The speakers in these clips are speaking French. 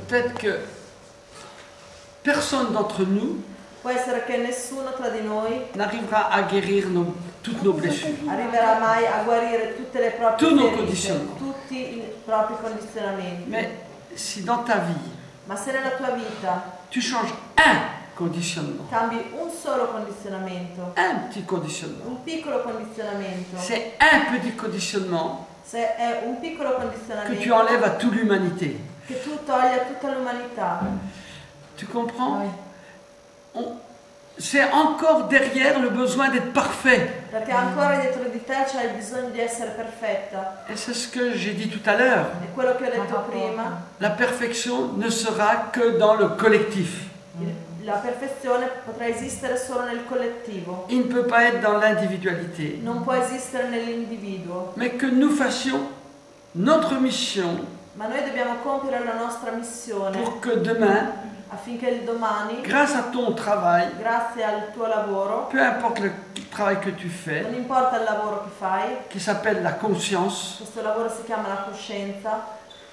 peut-être que personne d'entre nous Può essere che nessuno tra di noi n'arrivera à guérir toutes nos blessures. arriverà mai a guarire tutte le proprie Tous nos ferite, conditionnements. tutti i propri condizionamenti. Mais si dans ta vie, Ma se nella tua vita tu changes un conditionnement, cambi un solo condizionamento, un petit conditionnement, un piccolo condizionamento, c'est un petit conditionnement se è un piccolo que condizionamento tu enlèves à toute l'humanité. che tu togli a tutta l'umanità. Tu comprends? C'est encore derrière le besoin d'être parfait. Perché ancora dietro di te c'è il bisogno di essere perfetta. Et c'est ce que j'ai dit tout à l'heure. È quello che ho detto prima. La perfection ne sera que dans le collectif. La perfezione potrà esistere solo nel collettivo. Il ne peut pas être dans l'individualité. Non può esistere nell'individuo. Mais que nous fassions notre mission Ma noi dobbiamo compiere la nostra missione pour que demain, affinché il domani, grâce à ton travail, grazie al tuo lavoro, peu importe le travail que tu fais, non importa il lavoro che fai, qui s'appelle la conscience, questo lavoro si chiama la coscienza,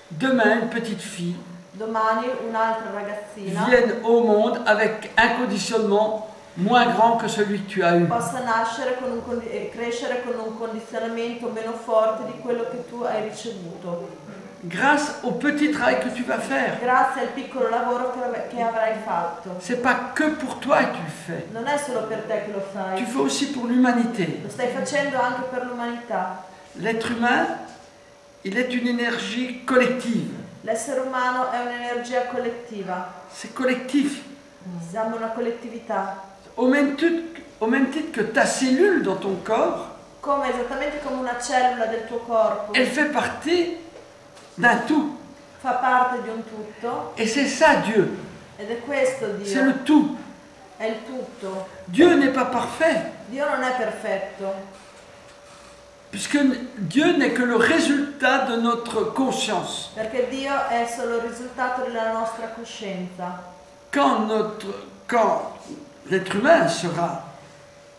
demain une petite fille domani un'altra ragazzina vienne au monde avec un conditionnement moins grand que celui que tu as eu. possa nascere e crescere con un condizionamento meno forte di quello che tu hai ricevuto, Grâce au petit travail que tu vas faire. grazie al piccolo lavoro che avrai fatto. C'est pas que pour toi que tu le fais. Non è solo per te che lo fai, Tu fais aussi pour l'humanité. lo stai facendo anche per l'umanità. L'être humain, il est une énergie collective. L'essere umano è un'energia collettiva, C'est collectif. siamo una collettività, Au même titre que ta cellule dans ton corps, esattamente come una cellula del tuo corpo, elle fait partie d'un tout. fa parte di un tutto, Et c'est ça Dieu. ed è questo C'est Dio, le tout. è il tutto. Dieu n'est pas parfait, Dio non è perfetto, puisque Dieu n'est que le résultat de notre conscience. perché Dio è solo il risultato della nostra coscienza. Quand l'être humain sera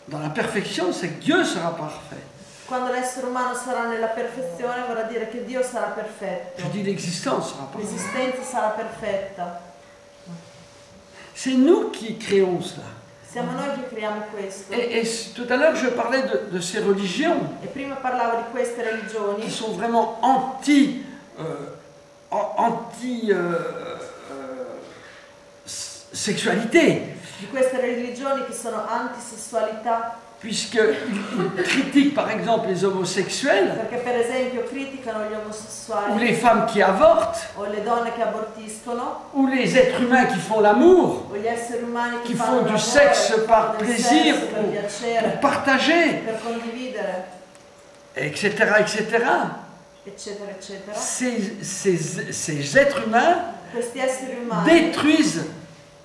dans la perfection, c'est que Dieu sera parfait. Quando l'essere umano sarà nella perfezione vorrà dire che Dio sarà perfetto, Je dis l'existence sera parfaite. l'esistenza sarà perfetta. C'est nous qui créons cela. Siamo noi che creiamo questo. Et tout à l'heure, je parlais de ces religions E prima parlavo di queste religioni qui sont vraiment anti-sexualité, di queste religioni che sono antisessualità, puisqu'ils critiquent par exemple les homosexuels perché per esempio criticano gli ou omosessuali les femmes qui avortent o le donne che abortiscono ou les êtres humains qui font l'amour, o gli esseri umani qui che font fanno du l'amore, sexe che par fanno del plaisir, sesso per pour piacere, partager, per condividere, etc., etc. eccetera eccetera. Ces êtres humains Questi esseri umani détruisent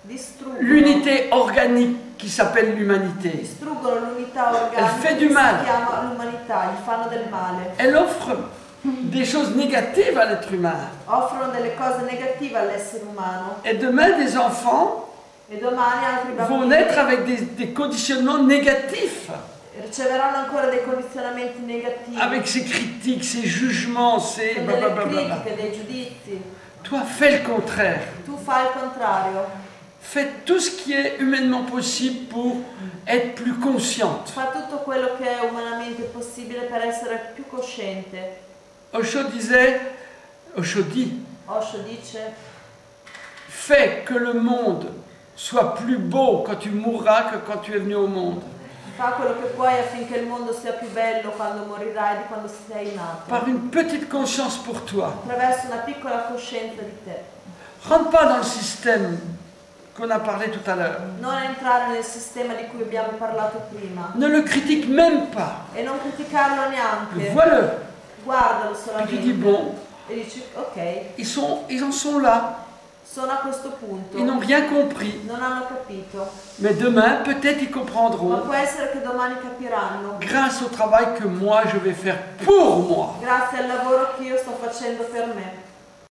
distruggono l'unité organique qui s'appelle l'humanité. distruggono l'unità organica fait che du mal. si chiama l'umanità, gli fanno del male, Elle offre des choses négatives à l'être humain. offrono delle cose negative all'essere umano Et demain, des enfants e domani altri vont bambini naître avec des conditionnements négatifs, riceveranno ancora dei condizionamenti negativi, avec ces critiques, ces jugements, ces con delle blablabla. critiche, dei giudizi. Toi, fais le contraire. Tu fai il contrario, Fais tout ce qui est humainement possible pour être plus consciente. fa tutto quello che è umanamente possibile per essere più cosciente. Osho dit, Osho dice: fais que le monde soit plus beau quand tu mourras que quand tu es venu au monde. fa quello che puoi affinché il mondo sia più bello quando morirai di quando sei nato, Par une petite conscience pour toi. attraverso una piccola coscienza di te. Rentre pas dans le système qu'on a parlé tout à l'heure. Non entrare nel sistema di cui abbiamo parlato prima Ne le critique même pas. e non criticarlo neanche, Vois-le. guardalo Et tu dis, solamente bon, e dici: ok, ils en sont là. sono a questo punto, Ils n'ont rien compris. non hanno capito, Mais demain, peut-être ils ma comprendront può essere che domani capiranno, grâce au travail que moi je vais faire pour moi. grazie al lavoro che io sto facendo per me.